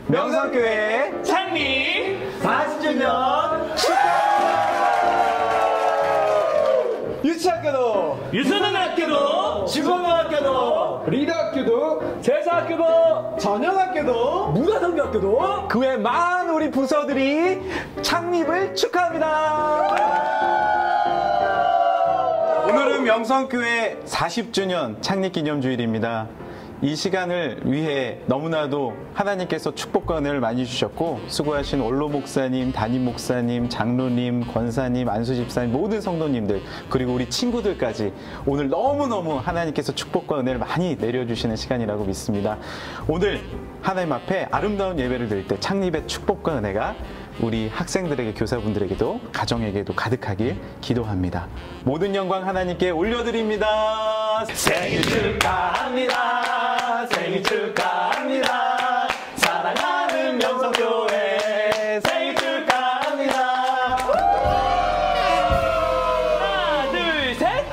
명성교회 창립 40주년 유치학교도 유소년학교도 중고등학교도 리더학교도 제사학교도 전형학교도 문화선교학교도 그 외 많은 우리 부서들이 창립을 축하합니다. 오늘은 명성교회 40주년 창립기념주일입니다. 이 시간을 위해 너무나도 하나님께서 축복과 은혜를 많이 주셨고 수고하신 원로 목사님, 담임 목사님, 장로님, 권사님, 안수 집사님, 모든 성도님들 그리고 우리 친구들까지 오늘 너무너무 하나님께서 축복과 은혜를 많이 내려주시는 시간이라고 믿습니다. 오늘 하나님 앞에 아름다운 예배를 드릴 때 창립의 축복과 은혜가 우리 학생들에게, 교사분들에게도, 가정에게도 가득하길 기도합니다. 모든 영광 하나님께 올려드립니다. 생일 축하합니다. 생일 축하합니다. 사랑하는 명성교회 생일 축하합니다. 하나 둘 셋.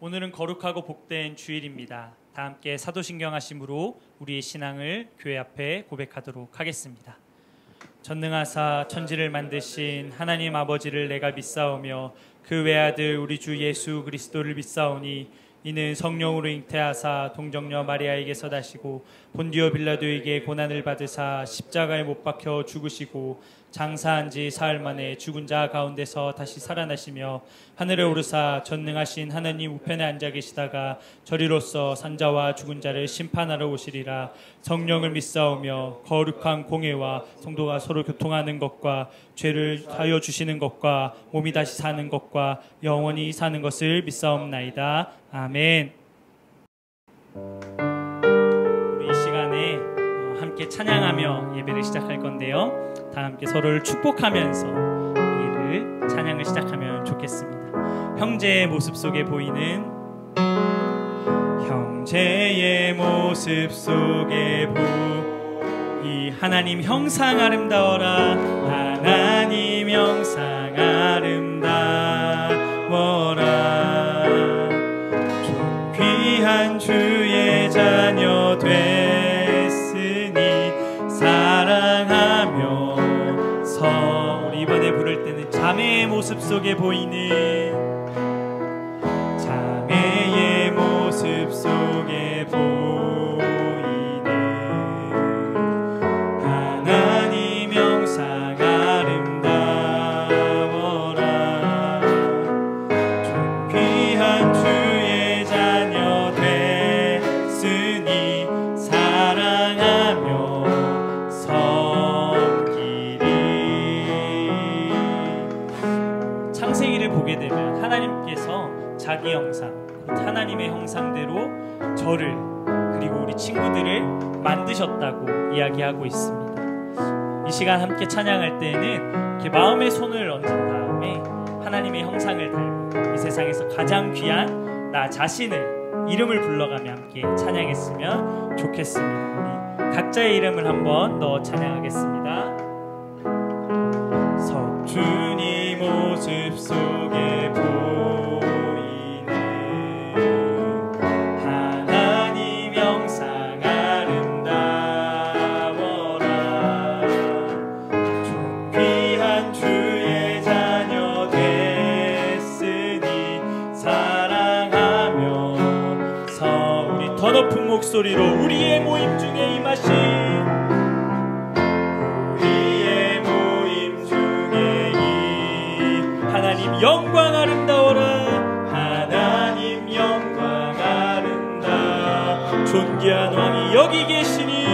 오늘은 거룩하고 복된 주일입니다. 다 함께 사도신경 하심으로 우리의 신앙을 교회 앞에 고백하도록 하겠습니다. 전능하사 천지를 만드신 하나님 아버지를 내가 믿사오며 그 외아들 우리 주 예수 그리스도를 믿사오니 이는 성령으로 잉태하사 동정녀 마리아에게서 나시고 본디오 빌라도에게 고난을 받으사 십자가에 못 박혀 죽으시고 장사한 지 사흘 만에 죽은 자 가운데서 다시 살아나시며 하늘에 오르사 전능하신 하나님 우편에 앉아 계시다가 저리로서 산자와 죽은 자를 심판하러 오시리라. 성령을 믿사오며 거룩한 공회와 성도가 서로 교통하는 것과 죄를 사하여 주시는 것과 몸이 다시 사는 것과 영원히 사는 것을 믿사옵나이다. 아멘. 우리 이 시간에 함께 찬양하며 예배를 시작할 건데요. 다 함께 서로를 축복하면서 우리를 찬양을 시작하면 좋겠습니다. 형제의 모습 속에 보이는 형제의 모습 속에 이 하나님 형상 아름다워라. 하나님 형상 아름다워라. 좀 귀한 주의 자녀 됐으니 사랑하며 우리 이번에 부를 때는 자매의 모습 속에 보이는 자매의 모습 속에 보이는 하나님 형상 아름다워라. 좀 귀한 주의 자녀 됐으니 사랑하며 창세기를 보게 되면 하나님께서 자기 형상, 하나님의 형상대로 저를 그리고 우리 친구들을 만드셨다고 이야기하고 있습니다. 이 시간 함께 찬양할 때는 이렇게 마음의 손을 얹은 다음에 하나님의 형상을 닮은 이 세상에서 가장 귀한 나 자신을 이름을 불러가며 함께 찬양했으면 좋겠습니다. 우리 각자의 이름을 한번 넣어 찬양하겠습니다. 석준이 모습 속에 보이는 하나님 형상 아름다워라. 좀 귀한 주의 자녀 됐으니 사랑하며 우리 더 높은 목소리로 우리의 모임 중에 임하신 하나님 영광 아름다워라. 하나님 영광 아름다워. 존귀한 왕이 여기 계시니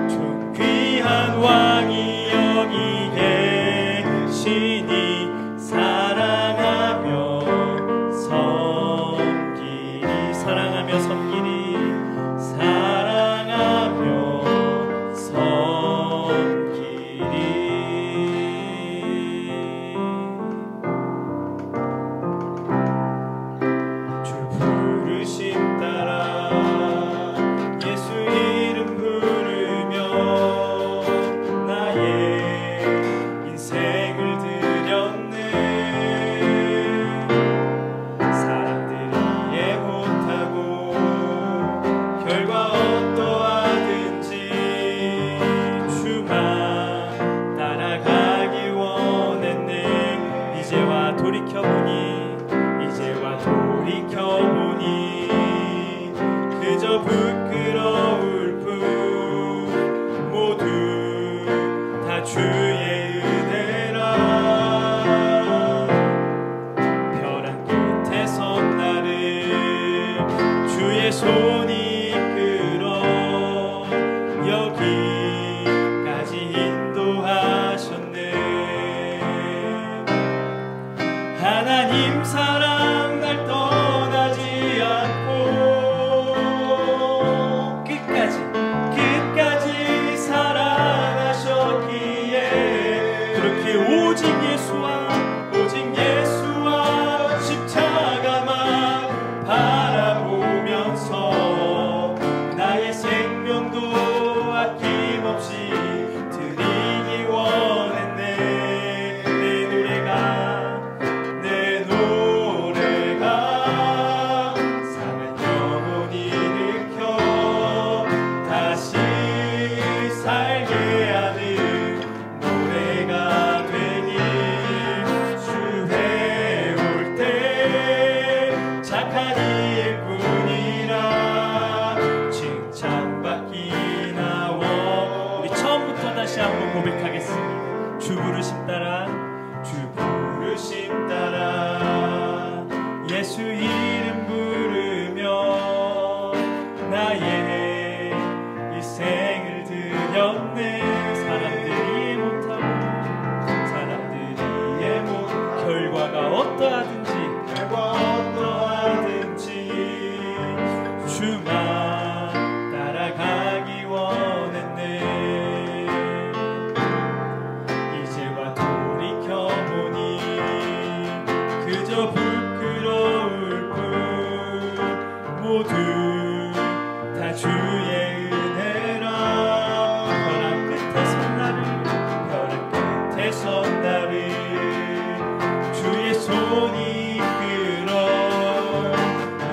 존귀한 왕이 여기 계시니 사랑하며 섬기리. 사랑하며 섬기리. 사랑하며 섬기리. 주 부르심 따라 예수 손이 이끌어 여기까지 인도하셨네. 하나님 사랑 날 떠나지 않고 끝까지 사랑하셨기에 그렇게 오직 예수와 십자가만 바라보면서 나의 생명도 아낌없이 드리기 원했네. 내 노래가 상한 영혼 일으켜 다시 살게 하는 노래가 되길. 주 해올 때 착한 일뿐이라 칭찬받기 나와. 우리 처음부터 다시 한번 고백하겠습니다. 주 부르심 따라 예수 이름 부르며 나의 일생을 드렸네. 사람들이 못 결과가 어떠하든지 주만 따라가기 원했네. 이제와 돌이켜보니 그저 부끄러울 뿐 모두 다 주의 은혜라. 벼랑 끝에 선 나를 주의 손이 이끌어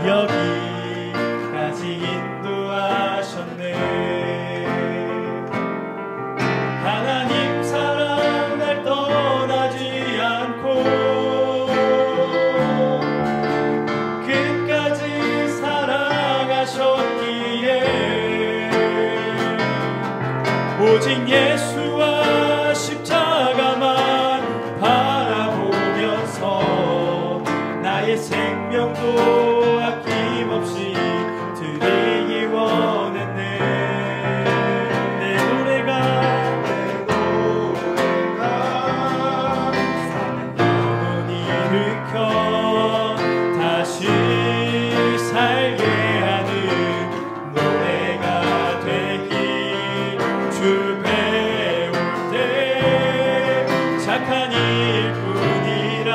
여기까지 인도하셨네. 하나님 사랑 날 떠나지 않고 끝까지 사랑하셨기에 오직 예수와 십자가만 바라보면서 나의 생명도 아낌없이 드리기 원했네. 내 노래가 상한 영혼 일으켜 다시 살게 하는 노래가 되길. 주 배울 때 착한 일뿐이라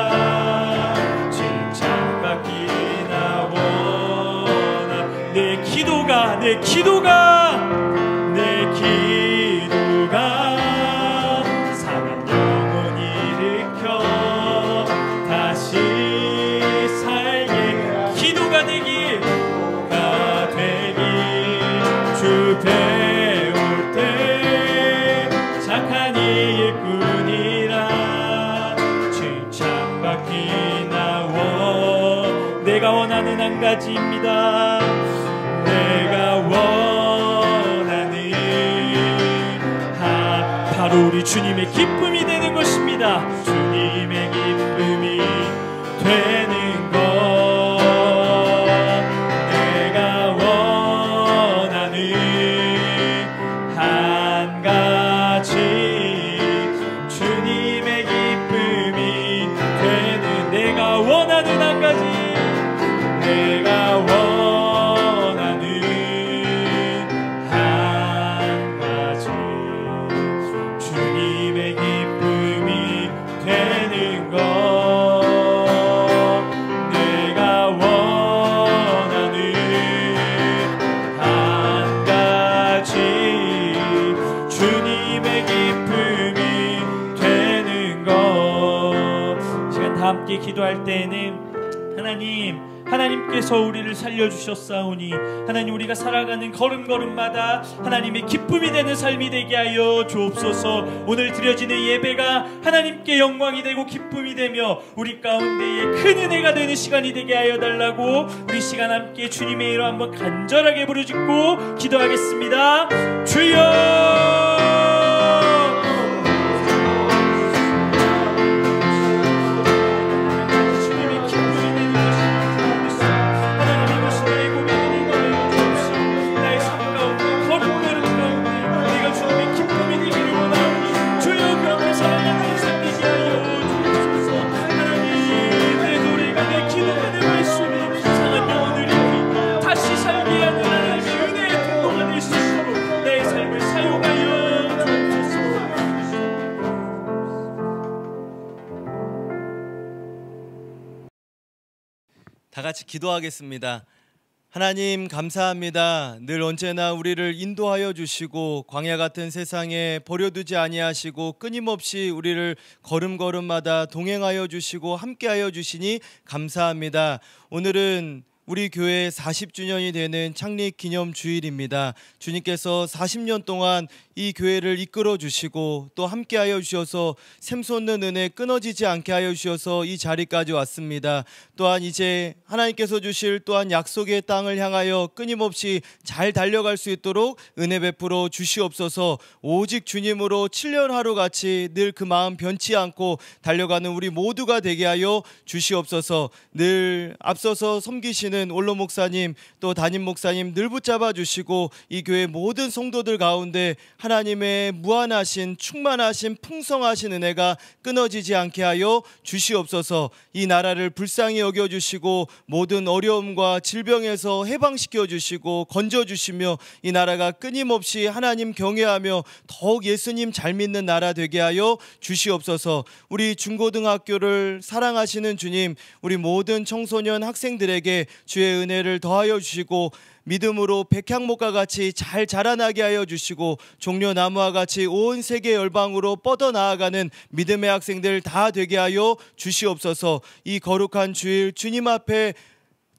칭찬받기 나 원하. 내 기도가 상한 영혼 일으켜 다시 살게 기도가 되길 주 배울 때 착한 일뿐이라 칭찬받기 나워. 내가 원하는 한 가지입니다. 내가 원하는 바로 우리 주님의 기쁨이 되는 것입니다. 주님의 기쁨이 되는 것. 내가 원하는 한 가지 주님의 기쁨이 되는. 내가 원하는 한 가지 내가 원하는 한 가지 주님의 기쁨이 되는 것. 내가 원하는 한 가지 주님의 기쁨이 되는 것. 시간 다 함께 기도할 때에는 하나님께서 우리를 살려주셨사오니 하나님 우리가 살아가는 걸음걸음마다 하나님의 기쁨이 되는 삶이 되게 하여 주옵소서. 오늘 드려지는 예배가 하나님께 영광이 되고 기쁨이 되며 우리 가운데에 큰 은혜가 되는 시간이 되게 하여 달라고 우리 시간 함께 주님의 이름 한번 간절하게 부르짖고 기도하겠습니다. 주여 주님의 기쁨이 되는 것이 하나님 이것이 나의 고백이 되게 하여 같이 기도하겠습니다. 하나님 감사합니다. 늘 언제나 우리를 인도하여 주시고 광야 같은 세상에 버려두지 아니하시고 끊임없이 우리를 걸음걸음마다 동행하여 주시고 함께하여 주시니 감사합니다. 오늘은 우리 교회 40주년이 되는 창립 기념 주일입니다. 주님께서 40년 동안 이 교회를 이끌어 주시고 또 함께하여 주셔서 샘솟는 은혜 끊어지지 않게 하여 주셔서 이 자리까지 왔습니다. 또한 이제 하나님께서 주실 또한 약속의 땅을 향하여 끊임없이 잘 달려갈 수 있도록 은혜 베풀어 주시옵소서. 오직 주님으로 7년 하루같이 늘 그 마음 변치 않고 달려가는 우리 모두가 되게 하여 주시옵소서. 늘 앞서서 섬기시는 올로 목사님 또 담임 목사님 늘 붙잡아 주시고 이 교회 모든 성도들 가운데 하나님의 무한하신 충만하신 풍성하신 은혜가 끊어지지 않게 하여 주시옵소서. 이 나라를 불쌍히 여겨주시고 모든 어려움과 질병에서 해방시켜 주시고 건져 주시며 이 나라가 끊임없이 하나님 경외하며 더욱 예수님 잘 믿는 나라 되게 하여 주시옵소서. 우리 중고등학교를 사랑하시는 주님, 우리 모든 청소년 학생들에게 주의 은혜를 더하여 주시고 믿음으로 백향목과 같이 잘 자라나게 하여 주시고 종려나무와 같이 온 세계 열방으로 뻗어나아가는 믿음의 학생들 다 되게 하여 주시옵소서. 이 거룩한 주일 주님 앞에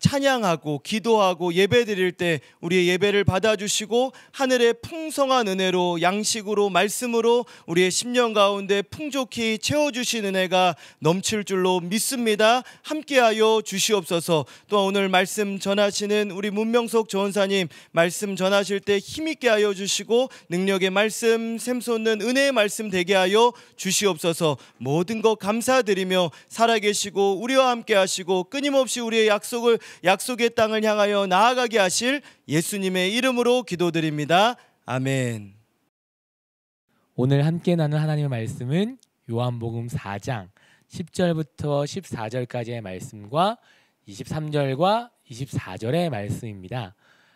찬양하고 기도하고 예배드릴 때 우리의 예배를 받아주시고 하늘의 풍성한 은혜로 양식으로 말씀으로 우리의 심령 가운데 풍족히 채워주신 은혜가 넘칠 줄로 믿습니다. 함께하여 주시옵소서. 또 오늘 말씀 전하시는 우리 문명석 전사님 말씀 전하실 때 힘있게 하여 주시고 능력의 말씀 샘솟는 은혜의 말씀 되게 하여 주시옵소서. 모든 것 감사드리며 살아계시고 우리와 함께 하시고 끊임없이 우리의 약속의 땅을 향하여 나아가게 하실 예수님의 이름으로 기도드립니다. 아멘. 오늘 함께 나눌 하나님의 말씀은 요한복음 4장 10절부터 14절까지의 말씀과 23절과 24절의 말씀입니다.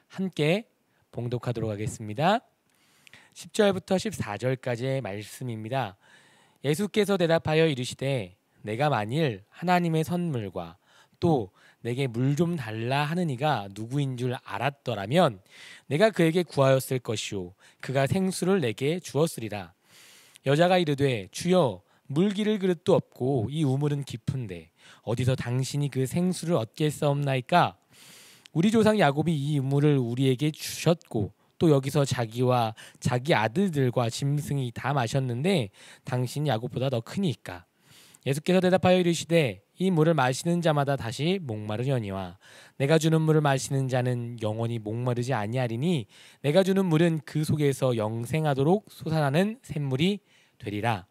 함께 봉독하도록 하겠습니다. 10절부터 14절까지의 말씀입니다. 예수께서 대답하여 이르시되 내가 만일 하나님의 선물과 또 내게 물 좀 달라 하는 이가 누구인 줄 알았더라면 내가 그에게 구하였을 것이요 그가 생수를 내게 주었으리라. 여자가 이르되 주여 물 기를 그릇도 없고 이 우물은 깊은데 어디서 당신이 그 생수를 얻겠사옵나이까? 우리 조상 야곱이 이 우물을 우리에게 주셨고 또 여기서 자기와 자기 아들들과 짐승이 다 마셨는데 당신이 야곱보다 더 크니까. 예수께서 대답하여 이르시되 이 물을 마시는 자마다 다시 목마르려니와 내가 주는 물을 마시는 자는 영원히 목마르지 아니하리니 내가 주는 물은 그 속에서 영생하도록 솟아나는 샘물이 되리라.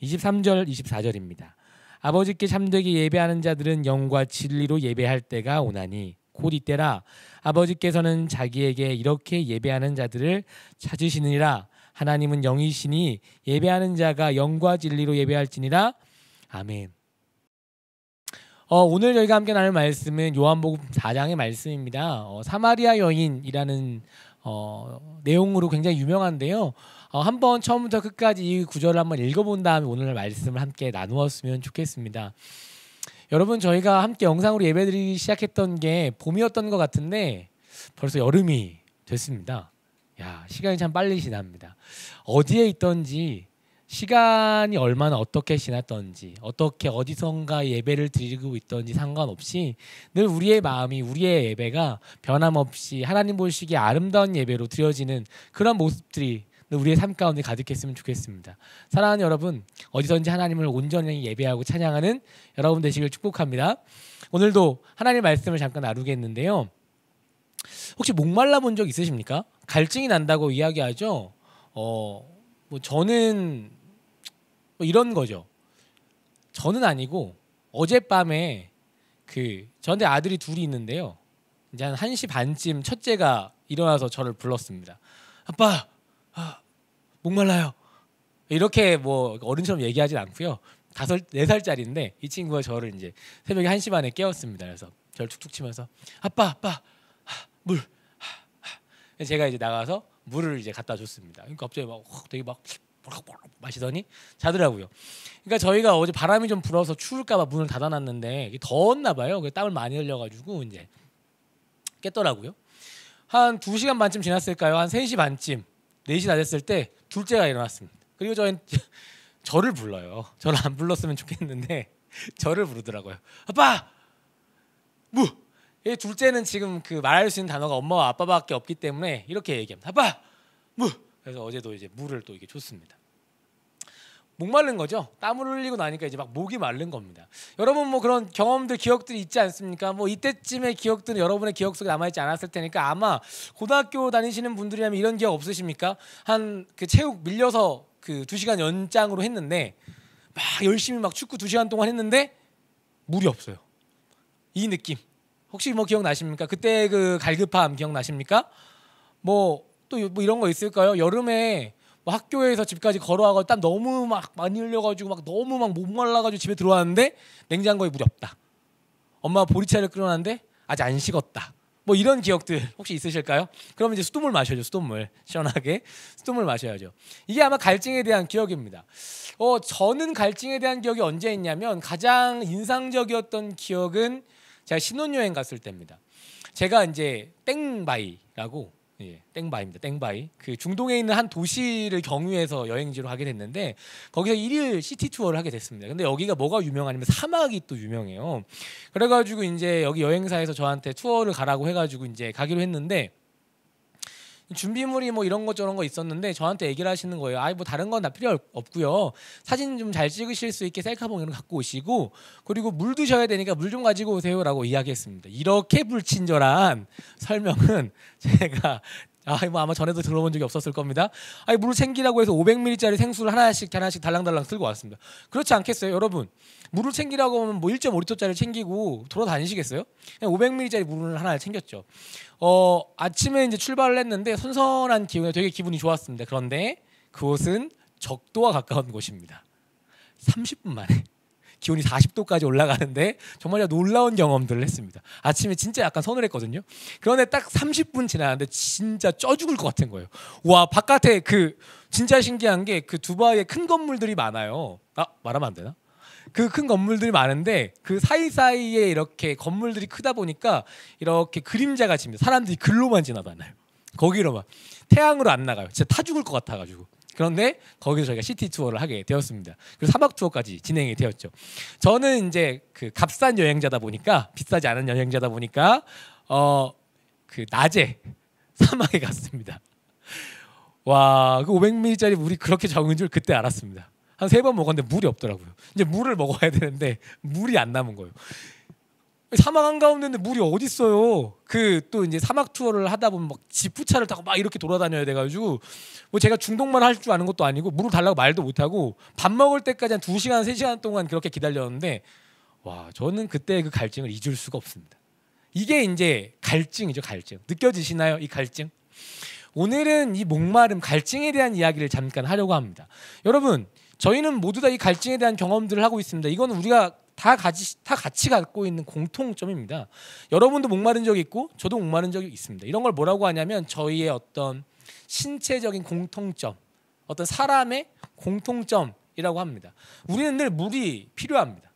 23절 24절입니다. 아버지께 참되게 예배하는 자들은 영과 진리로 예배할 때가 오나니 곧 이때라. 아버지께서는 자기에게 이렇게 예배하는 자들을 찾으시느니라. 하나님은 영이시니 예배하는 자가 영과 진리로 예배할지니라. 아멘. 오늘 저희가 함께 나눌 말씀은 요한복음 4장의 말씀입니다. 사마리아 여인이라는 내용으로 굉장히 유명한데요. 한번 처음부터 끝까지 이 구절을 한번 읽어본 다음에 오늘 말씀을 함께 나누었으면 좋겠습니다. 여러분, 저희가 함께 영상으로 예배드리기 시작했던 게 봄이었던 것 같은데 벌써 여름이 됐습니다. 야, 시간이 참 빨리 지납니다. 어디에 있던지, 시간이 얼마나 어떻게 지났던지, 어떻게 어디선가 예배를 드리고 있던지 상관없이 늘 우리의 마음이, 우리의 예배가 변함없이 하나님 보시기에 아름다운 예배로 드려지는 그런 모습들이 우리의 삶 가운데 가득했으면 좋겠습니다. 사랑하는 여러분, 어디선지 하나님을 온전히 예배하고 찬양하는 여러분 되시길 축복합니다. 오늘도 하나님의 말씀을 잠깐 나누겠는데요. 혹시 목말라 본 적 있으십니까? 갈증이 난다고 이야기하죠. 저는 이런 거죠. 저는 아니고 어젯밤에 저한테 아들이 둘이 있는데요. 이제 한 1시 반쯤 첫째가 일어나서 저를 불렀습니다. 아빠, 목말라요. 이렇게 어른처럼 얘기하진 않고요. 4살짜리인데 이 친구가 저를 이제 새벽에 1시 반에 깨웠습니다. 그래서 저를 툭툭 치면서 아빠, 물. 제가 이제 나가서 물을 이제 갖다 줬습니다. 그러니까 갑자기 되게 마시더니 자더라고요. 그러니까 저희가 어제 바람이 좀 불어서 추울까봐 문을 닫아놨는데 더웠나 봐요. 땀을 많이 흘려가지고 이제 깼더라고요. 한 2시간 반쯤 지났을까요? 한 3시 반쯤 4시 다 됐을 때 둘째가 일어났습니다. 그리고 저를 불러요. 저를 안 불렀으면 좋겠는데 저를 부르더라고요. 아빠! 무! 둘째는 지금 그 말할 수 있는 단어가 엄마와 아빠밖에 없기 때문에 이렇게 얘기합니다. 아빠! 무! 그래서 어제도 이제 물을 또 이게 줬습니다. 목마른 거죠. 땀을 흘리고 나니까 이제 막 목이 마른 겁니다. 여러분 뭐 그런 경험들, 기억들이 있지 않습니까? 뭐 이때쯤의 기억들은 여러분의 기억 속에 남아있지 않았을 테니까 아마 고등학교 다니시는 분들이라면 이런 기억 없으십니까? 한 그 체육 밀려서 그 2시간 연장으로 했는데 막 열심히 막 축구 2시간 동안 했는데 물이 없어요. 이 느낌. 혹시 뭐 기억나십니까? 그때 그 갈급함 기억나십니까? 뭐 또 뭐 이런 거 있을까요? 여름에 뭐 학교에서 집까지 걸어와서 땀 너무 막 많이 흘려가지고 막 너무 막 목말라가지고 집에 들어왔는데 냉장고에 물이 없다. 엄마가 보리차를 끓여놨는데 아직 안 식었다. 뭐 이런 기억들 혹시 있으실까요? 그러면 이제 수돗물 마셔야죠. 수돗물 시원하게 수돗물 마셔야죠. 이게 아마 갈증에 대한 기억입니다. 저는 갈증에 대한 기억이 언제 있냐면 가장 인상적이었던 기억은 제가 신혼여행 갔을 때입니다. 제가 이제 땡바이라고 땡바이입니다. 땡바이. 그 중동에 있는 한 도시를 경유해서 여행지로 하게 됐는데 거기서 1일 시티 투어를 하게 됐습니다. 근데 여기가 뭐가 유명하냐면 사막이 또 유명해요. 그래가지고 이제 여기 여행사에서 저한테 투어를 가라고 해가지고 이제 가기로 했는데 준비물이 뭐 이런 거 저런 거 있었는데 저한테 얘기를 하시는 거예요. 뭐 다른 건 다 필요 없고요. 사진 좀 잘 찍으실 수 있게 셀카봉 이런 거 갖고 오시고 그리고 물 드셔야 되니까 물 좀 가지고 오세요라고 이야기했습니다. 이렇게 불친절한 설명은 제가 뭐 아마 전에도 들어본 적이 없었을 겁니다. 물을 챙기라고 해서 500ml짜리 생수를 하나씩 달랑달랑 들고 왔습니다. 그렇지 않겠어요, 여러분? 물을 챙기라고 하면 뭐 1.5리터짜리 챙기고 돌아다니시겠어요? 그냥 500ml짜리 물을 하나 챙겼죠. 아침에 이제 출발을 했는데 선선한 기분에 되게 기분이 좋았습니다. 그런데 그곳은 적도와 가까운 곳입니다. 30분 만에 기온이 40도까지 올라가는데 정말 놀라운 경험들을 했습니다. 아침에 진짜 약간 서늘했거든요. 그런데 딱 30분 지나는데 진짜 쪄 죽을 것 같은 거예요. 와, 바깥에 진짜 신기한 게 그 두바이에 큰 건물들이 많아요. 말하면 안 되나? 그 큰 건물들이 많은데 그 사이사이에 이렇게 건물들이 크다 보니까 이렇게 그림자가 집니다. 사람들이 글로만 지나다녀요. 거기로만. 태양으로 안 나가요. 진짜 타 죽을 것 같아가지고. 그런데 거기서 저희가 시티 투어를 하게 되었습니다. 그리고 사막 투어까지 진행이 되었죠. 저는 이제 그 값싼 여행자다 보니까 비싸지 않은 여행자다 보니까 그 낮에 사막에 갔습니다. 와, 그 500ml짜리 물이 그렇게 적은 줄 그때 알았습니다. 한 3번 먹었는데 물이 없더라고요. 이제 물을 먹어야 되는데 물이 안 남은 거예요. 사막 한가운데인데 물이 어디 있어요? 또 이제 사막 투어를 하다 보면 막 지프차를 타고 막 이렇게 돌아다녀야 돼가지고 뭐 제가 중동만 할 줄 아는 것도 아니고 물을 달라고 말도 못하고 밥 먹을 때까지 한 2시간 3시간 동안 그렇게 기다렸는데 와, 저는 그때 그 갈증을 잊을 수가 없습니다. 이게 이제 갈증이죠. 갈증. 느껴지시나요? 이 갈증? 오늘은 이 목마름, 갈증에 대한 이야기를 잠깐 하려고 합니다. 여러분, 저희는 모두 다 이 갈증에 대한 경험들을 하고 있습니다. 이건 우리가 다 같이 갖고 있는 공통점입니다. 여러분도 목마른 적이 있고 저도 목마른 적이 있습니다. 이런 걸 뭐라고 하냐면 저희의 어떤 신체적인 공통점, 어떤 사람의 공통점이라고 합니다. 우리는 늘 물이 필요합니다.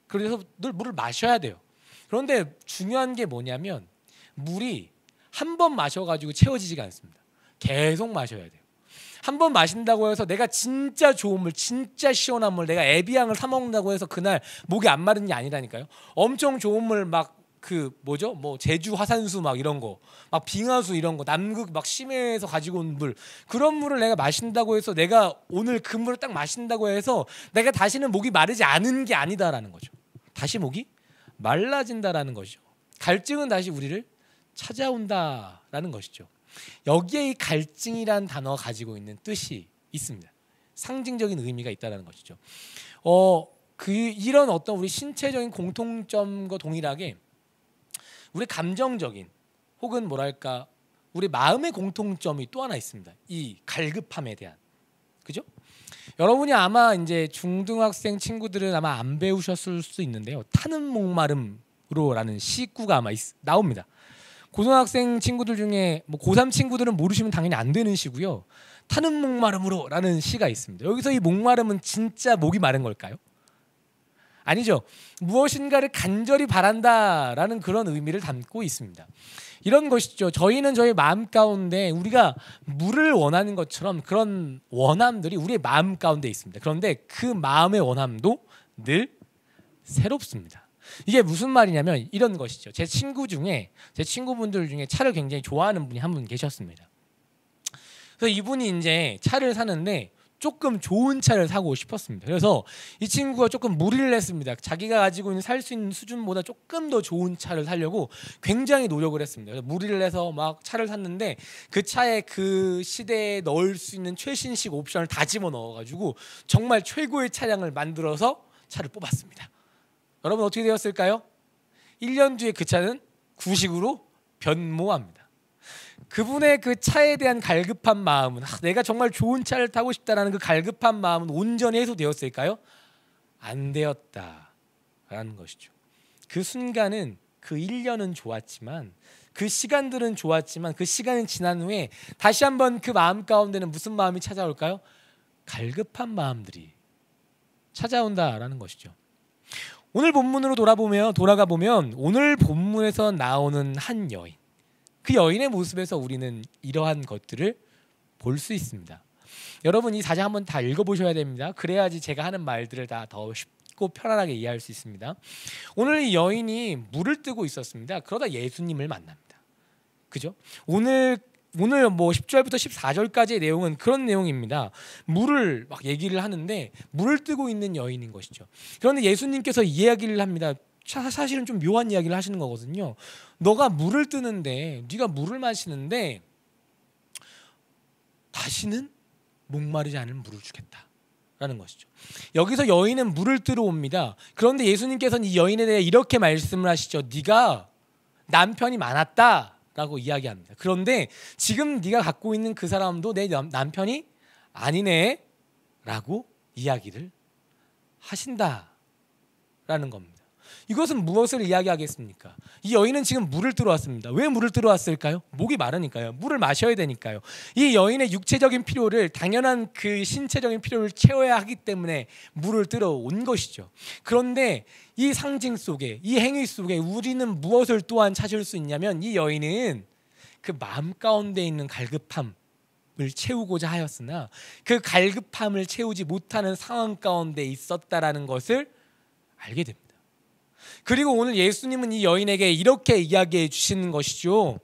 그래서 늘 물을 마셔야 돼요. 그런데 중요한 게 뭐냐면 물이 한 번 마셔가지고 채워지지가 않습니다. 계속 마셔야 돼요. 한 번 마신다고 해서 내가 진짜 좋은 물, 진짜 시원한 물, 내가 에비앙을 사 먹는다고 해서 그날 목이 안 마른 게 아니라니까요. 엄청 좋은 물 막 뭐 제주 화산수 막 이런 거, 막 빙하수 이런 거, 남극 막 심해에서 가지고 온 물, 그런 물을 내가 마신다고 해서 내가 오늘 그 물을 딱 마신다고 해서 내가 다시는 목이 마르지 않은 게 아니다라는 거죠. 다시 목이 말라진다라는 것이죠. 갈증은 다시 우리를 찾아온다라는 것이죠. 여기에 이 갈증이란 단어가 가지고 있는 뜻이 있습니다. 상징적인 의미가 있다는 것이죠. 이런 어떤 우리 신체적인 공통점과 동일하게 우리 감정적인 혹은 뭐랄까 우리 마음의 공통점이 또 하나 있습니다. 이 갈급함에 대한, 그죠? 여러분이 아마 이제 중등학생 친구들은 아마 안 배우셨을 수 있는데요. 타는 목마름으로라는 시구가 아마 나옵니다. 고등학생 친구들 중에 뭐 고3 친구들은 모르시면 당연히 안 되는 시고요. 타는 목마름으로 라는 시가 있습니다. 여기서 이 목마름은 진짜 목이 마른 걸까요? 아니죠. 무엇인가를 간절히 바란다라는 그런 의미를 담고 있습니다. 이런 것이죠. 저희는 저희 마음 가운데 우리가 물을 원하는 것처럼 그런 원함들이 우리의 마음 가운데 있습니다. 그런데 그 마음의 원함도 늘 새롭습니다. 이게 무슨 말이냐면 이런 것이죠. 제 친구분들 중에 차를 굉장히 좋아하는 분이 한 분 계셨습니다. 그래서 이분이 이제 차를 사는데 조금 좋은 차를 사고 싶었습니다. 그래서 이 친구가 조금 무리를 했습니다. 자기가 가지고 있는 살 수 있는 수준보다 조금 더 좋은 차를 사려고 굉장히 노력을 했습니다. 그래서 무리를 해서 막 차를 샀는데 그 차에 그 시대에 넣을 수 있는 최신식 옵션을 다 집어넣어가지고 정말 최고의 차량을 만들어서 차를 뽑았습니다. 여러분 어떻게 되었을까요? 1년 뒤에 그 차는 구식으로 변모합니다. 그분의 그 차에 대한 갈급한 마음은 내가 정말 좋은 차를 타고 싶다라는 그 갈급한 마음은 온전히 해소되었을까요? 안 되었다라는 것이죠. 그 순간은 그 1년은 좋았지만 그 시간들은 좋았지만 그 시간이 지난 후에 다시 한번 그 마음 가운데는 무슨 마음이 찾아올까요? 갈급한 마음들이 찾아온다라는 것이죠. 오늘 본문으로 돌아가 보면 오늘 본문에서 나오는 한 여인, 그 여인의 모습에서 우리는 이러한 것들을 볼 수 있습니다. 여러분 이 4장 한번 다 읽어보셔야 됩니다. 그래야지 제가 하는 말들을 다 더 쉽고 편안하게 이해할 수 있습니다. 오늘 이 여인이 물을 뜨고 있었습니다. 그러다 예수님을 만납니다. 그죠? 오늘 뭐 10절부터 14절까지의 내용은 그런 내용입니다. 물을 막 얘기를 하는데 물을 뜨고 있는 여인인 것이죠. 그런데 예수님께서 이야기를 합니다. 사실은 좀 묘한 이야기를 하시는 거거든요. 너가 물을 뜨는데, 네가 물을 마시는데 다시는 목마르지 않은 물을 주겠다라는 것이죠. 여기서 여인은 물을 뜨러 옵니다. 그런데 예수님께서는 이 여인에 대해 이렇게 말씀을 하시죠. 네가 남편이 많았다라고 이야기합니다. 그런데 지금 네가 갖고 있는 그 사람도 내 남편이 아니네라고 이야기를 하신다라는 겁니다. 이것은 무엇을 이야기하겠습니까? 이 여인은 지금 물을 들어왔습니다. 왜 물을 들어왔을까요? 목이 마르니까요. 물을 마셔야 되니까요. 이 여인의 육체적인 필요를, 당연한 그 신체적인 필요를 채워야 하기 때문에 물을 들어온 것이죠. 그런데 이 상징 속에, 이 행위 속에 우리는 무엇을 또한 찾을 수 있냐면 이 여인은 그 마음 가운데 있는 갈급함을 채우고자 하였으나 그 갈급함을 채우지 못하는 상황 가운데 있었다라는 것을 알게 됩니다. 그리고 오늘 예수님은 이 여인에게 이렇게 이야기해 주시는 것이죠.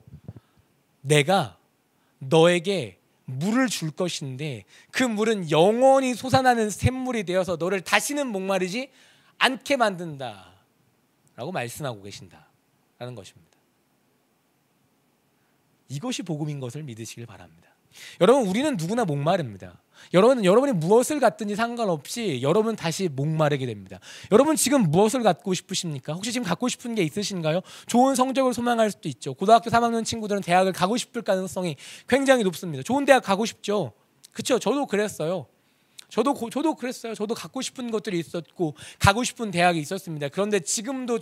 내가 너에게 물을 줄 것인데 그 물은 영원히 솟아나는 샘물이 되어서 너를 다시는 목마르지 않게 만든다 라고 말씀하고 계신다라는 것입니다. 이것이 복음인 것을 믿으시길 바랍니다. 여러분 우리는 누구나 목마릅니다. 여러분이 무엇을 갖든지 상관없이 여러분 다시 목마르게 됩니다. 여러분 지금 무엇을 갖고 싶으십니까? 혹시 지금 갖고 싶은 게 있으신가요? 좋은 성적을 소망할 수도 있죠. 고등학교 3학년 친구들은 대학을 가고 싶을 가능성이 굉장히 높습니다. 좋은 대학 가고 싶죠. 그렇죠? 저도 그랬어요. 저도 그랬어요. 저도 갖고 싶은 것들이 있었고 가고 싶은 대학이 있었습니다. 그런데 지금도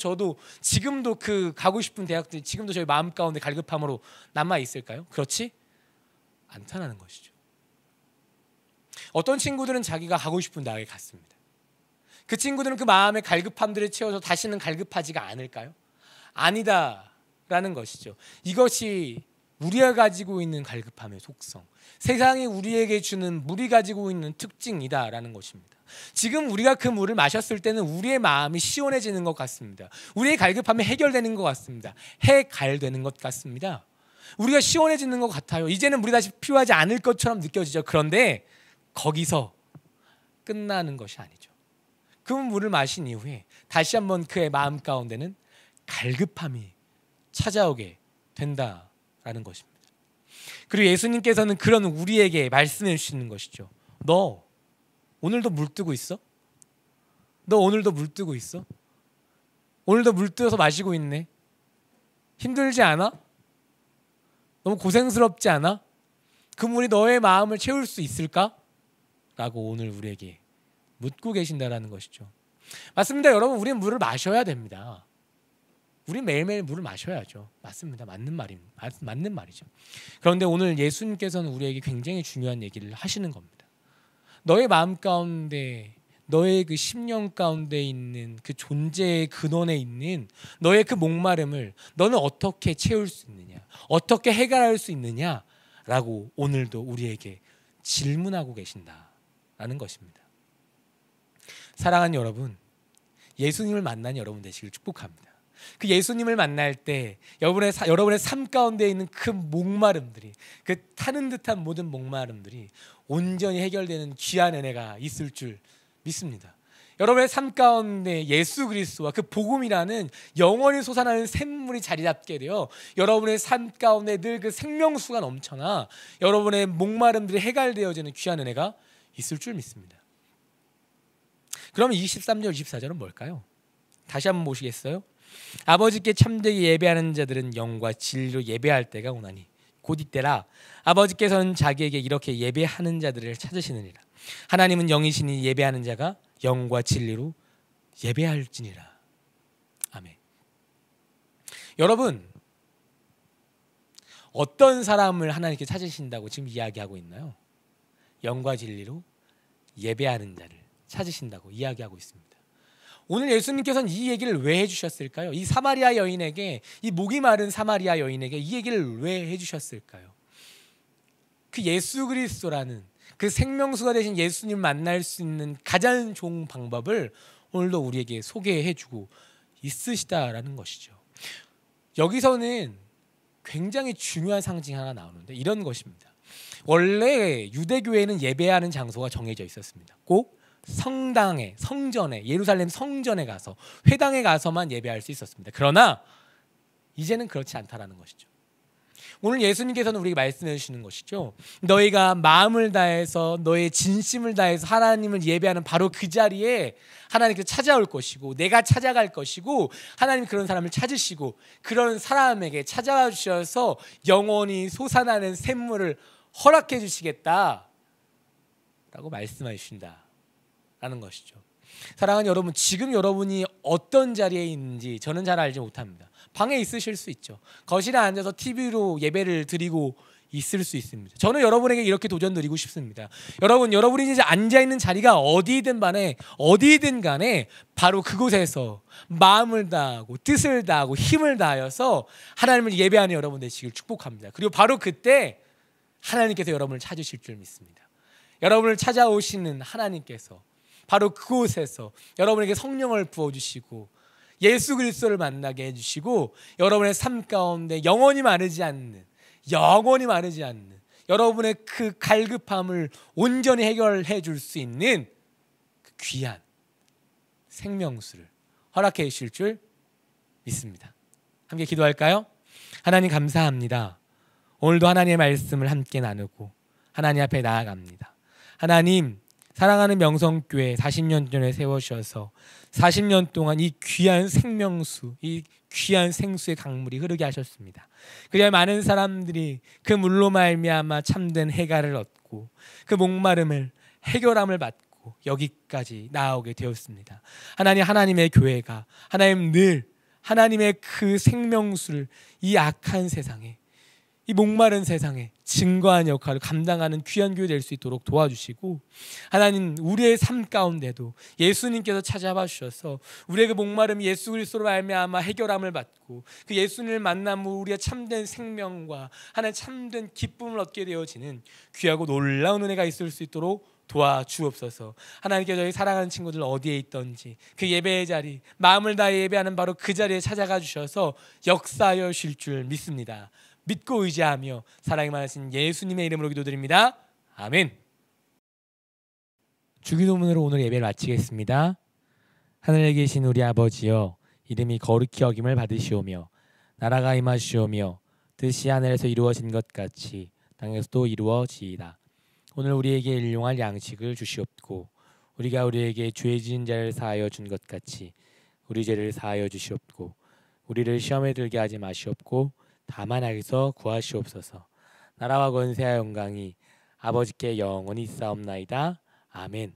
그 가고 싶은 대학들이 지금도 저희 마음 가운데 갈급함으로 남아 있을까요? 그렇지 않다는 것이죠. 어떤 친구들은 자기가 가고 싶은 대학에 갔습니다. 그 친구들은 그 마음의 갈급함들을 채워서 다시는 갈급하지가 않을까요? 아니다라는 것이죠. 이것이 우리가 가지고 있는 갈급함의 속성, 세상이 우리에게 주는 물이 가지고 있는 특징이다라는 것입니다. 지금 우리가 그 물을 마셨을 때는 우리의 마음이 시원해지는 것 같습니다. 우리의 갈급함이 해결되는 것 같습니다. 해갈되는 것 같습니다. 우리가 시원해지는 것 같아요. 이제는 물이 다시 필요하지 않을 것처럼 느껴지죠. 그런데 거기서 끝나는 것이 아니죠. 그 물을 마신 이후에 다시 한번 그의 마음 가운데는 갈급함이 찾아오게 된다라는 것입니다. 그리고 예수님께서는 그런 우리에게 말씀해 주시는 것이죠. 너 오늘도 물 뜨고 있어? 너 오늘도 물 뜨고 있어? 오늘도 물 뜨어서 마시고 있네. 힘들지 않아? 너무 고생스럽지 않아? 그 물이 너의 마음을 채울 수 있을까? 라고 오늘 우리에게 묻고 계신다라는 것이죠. 맞습니다. 여러분 우리는 물을 마셔야 됩니다. 우리 매일매일 물을 마셔야죠. 맞습니다. 맞는 말이죠. 그런데 오늘 예수님께서는 우리에게 굉장히 중요한 얘기를 하시는 겁니다. 너의 마음 가운데, 너의 그 심령 가운데 있는 그 존재의 근원에 있는 너의 그 목마름을 너는 어떻게 채울 수 있느냐, 어떻게 해결할 수 있느냐라고 오늘도 우리에게 질문하고 계신다라는 것입니다. 사랑하는 여러분, 예수님을 만난 여러분 되시길 축복합니다. 그 예수님을 만날 때 여러분의 삶 가운데 있는 그 목마름들이, 그 타는 듯한 모든 목마름들이 온전히 해결되는 귀한 은혜가 있을 줄 믿습니다. 여러분의 삶 가운데 예수 그리스도와 그 복음이라는 영원히 솟아나는 샘물이 자리 잡게 되어 여러분의 삶 가운데 늘 그 생명수가 넘쳐나 여러분의 목마름들이 해결되어지는 귀한 은혜가 있을 줄 믿습니다. 그러면 23절 24절은 뭘까요? 다시 한번 보시겠어요? 아버지께 참되게 예배하는 자들은 영과 진리로 예배할 때가 오나니 곧 이때라. 아버지께서는 자기에게 이렇게 예배하는 자들을 찾으시느니라. 하나님은 영이시니 예배하는 자가 영과 진리로 예배할지니라. 아멘. 여러분, 어떤 사람을 하나님께 찾으신다고 지금 이야기하고 있나요? 영과 진리로 예배하는 자를 찾으신다고 이야기하고 있습니다. 오늘 예수님께서는 이 얘기를 왜 해주셨을까요? 이 사마리아 여인에게, 이 목이 마른 사마리아 여인에게 이 얘기를 왜 해주셨을까요? 그 예수 그리스도라는 그 생명수가 되신 예수님 만날 수 있는 가장 좋은 방법을 오늘도 우리에게 소개해주고 있으시다라는 것이죠. 여기서는 굉장히 중요한 상징이 하나 나오는데 이런 것입니다. 원래 유대교회는 예배하는 장소가 정해져 있었습니다. 꼭 성당에, 성전에, 예루살렘 성전에 가서, 회당에 가서만 예배할 수 있었습니다. 그러나 이제는 그렇지 않다라는 것이죠. 오늘 예수님께서는 우리에게 말씀해 주시는 것이죠. 너희가 마음을 다해서, 너의 진심을 다해서 하나님을 예배하는 바로 그 자리에 하나님께서 찾아올 것이고, 내가 찾아갈 것이고, 하나님 그런 사람을 찾으시고, 그런 사람에게 찾아와 주셔서 영원히 솟아나는 샘물을 허락해 주시겠다라고 말씀해 주신다 라는 것이죠. 사랑하는 여러분, 지금 여러분이 어떤 자리에 있는지 저는 잘 알지 못합니다. 방에 있으실 수 있죠. 거실에 앉아서 TV로 예배를 드리고 있을 수 있습니다. 저는 여러분에게 이렇게 도전 드리고 싶습니다. 여러분이 이제 앉아있는 자리가 어디든 간에 바로 그곳에서 마음을 다하고 뜻을 다하고 힘을 다하여서 하나님을 예배하는 여러분 되시길 축복합니다. 그리고 바로 그때 하나님께서 여러분을 찾으실 줄 믿습니다. 여러분을 찾아오시는 하나님께서 바로 그곳에서 여러분에게 성령을 부어주시고 예수 그리스도를 만나게 해주시고 여러분의 삶 가운데 영원히 마르지 않는 여러분의 그 갈급함을 온전히 해결해 줄 수 있는 그 귀한 생명수를 허락해 주실 줄 믿습니다. 함께 기도할까요? 하나님 감사합니다. 오늘도 하나님의 말씀을 함께 나누고 하나님 앞에 나아갑니다. 하나님, 사랑하는 명성교회 40년 전에 세워주셔서 40년 동안 이 귀한 생명수, 이 귀한 생수의 강물이 흐르게 하셨습니다. 그래야 많은 사람들이 그 물로 말미암아 참된 해갈을 얻고 그 목마름을 해결함을 받고 여기까지 나아오게 되었습니다. 하나님의 교회가 하나님 늘 하나님의 그 생명수를 이 악한 세상에, 이 목마른 세상에 증거하는 역할을 감당하는 귀한 교회 될 수 있도록 도와주시고, 하나님 우리의 삶 가운데도 예수님께서 찾아와 주셔서 우리의 그 목마름 예수 그리스도로 말미암아 해결함을 받고 그 예수님을 만나면 우리의 참된 생명과 하나님 참된 기쁨을 얻게 되어지는 귀하고 놀라운 은혜가 있을 수 있도록 도와주옵소서. 하나님께서 저희 사랑하는 친구들 어디에 있던지 그 예배의 자리, 마음을 다해 예배하는 바로 그 자리에 찾아가 주셔서 역사하여 주실 줄 믿습니다. 믿고 의지하며 사랑이 많으신 예수님의 이름으로 기도드립니다. 아멘. 주기도문으로 오늘 예배를 마치겠습니다. 하늘에 계신 우리 아버지여, 이름이 거룩히 여김을 받으시오며 나라가 임하시오며 뜻이 하늘에서 이루어진 것 같이 땅에서도 이루어지이다. 오늘 우리에게 일용할 양식을 주시옵고 우리가 우리에게 죄 지은 자를 사하여 준 것 같이 우리 죄를 사하여 주시옵고 우리를 시험에 들게 하지 마시옵고 다만 악에서 구하시옵소서. 나라와 권세와 영광이 아버지께 영원히 있사옵나이다. 아멘.